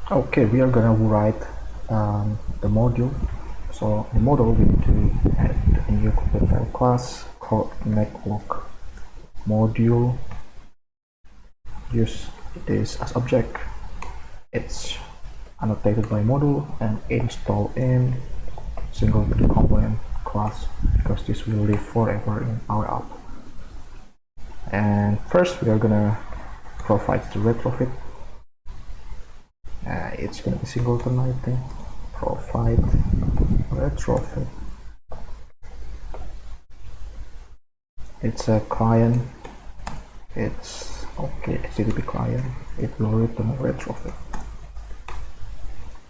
Okay, we are gonna write the module. So the module we need to add a new component file class called network module. Use this as object. It's annotated by module and install in single component class because this will live forever in our app. And first we are gonna provide the retrofit. It's gonna be singleton, I think. Provide retrofit. It's a client. It's okay, HTTP client. It will return retrofit.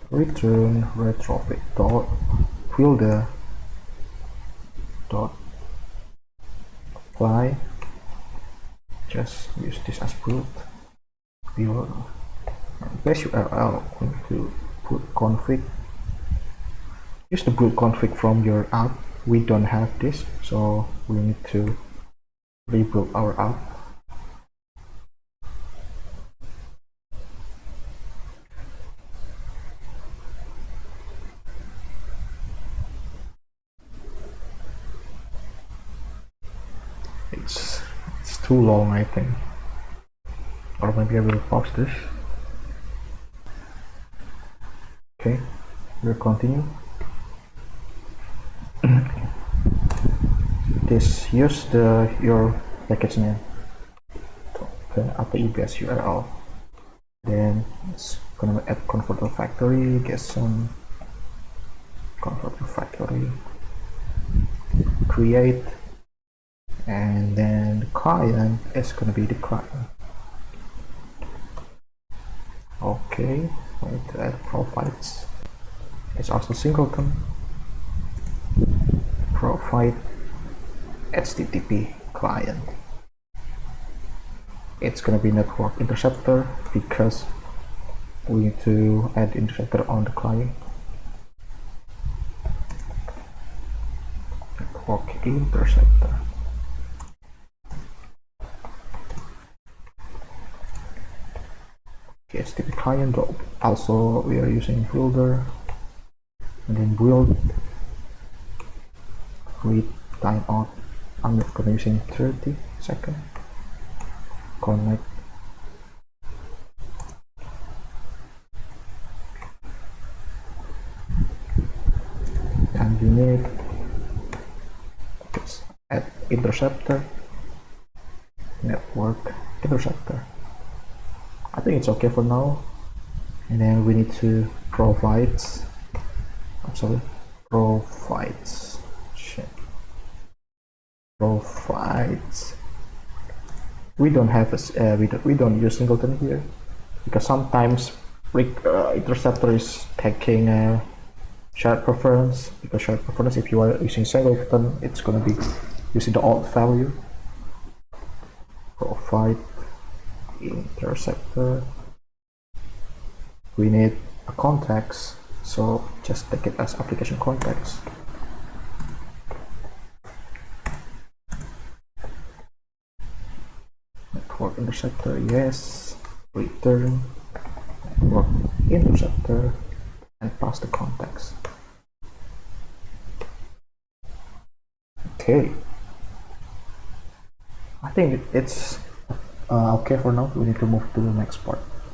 Return retrofit dot filter dot apply. Just use this as root. We will base URL going to put config. Use the boot config from your app. We don't have this, so we need to reboot our app. It's too long, I think, or maybe I will pause this. Okay, we'll continue. This use your package name at the EBS URL. Then it's gonna add converter factory, get some converter factory, create, and then the client is gonna be the client. Okay, we need to add provides. It's also singleton. Provide HTTP client. It's gonna be network interceptor because we need to add interceptor on the client. Network interceptor. HTTP client. Also, we are using builder, and then build read timeout. I'm not gonna using 30 seconds. Connect. And you need add interceptor, network interceptor. I think it's okay for now. And then we need to provide. I'm sorry. Provides. Shit. Provides. We don't have a, we don't use singleton here because sometimes interceptor is taking a shared preference, because shared preference, if you are using singleton, it's going to be using the alt value. Provide interceptor. We need a context, so just take it as application context. Network interceptor, yes. Return network interceptor and pass the context. Okay, I think it's okay for now. We need to move to the next part.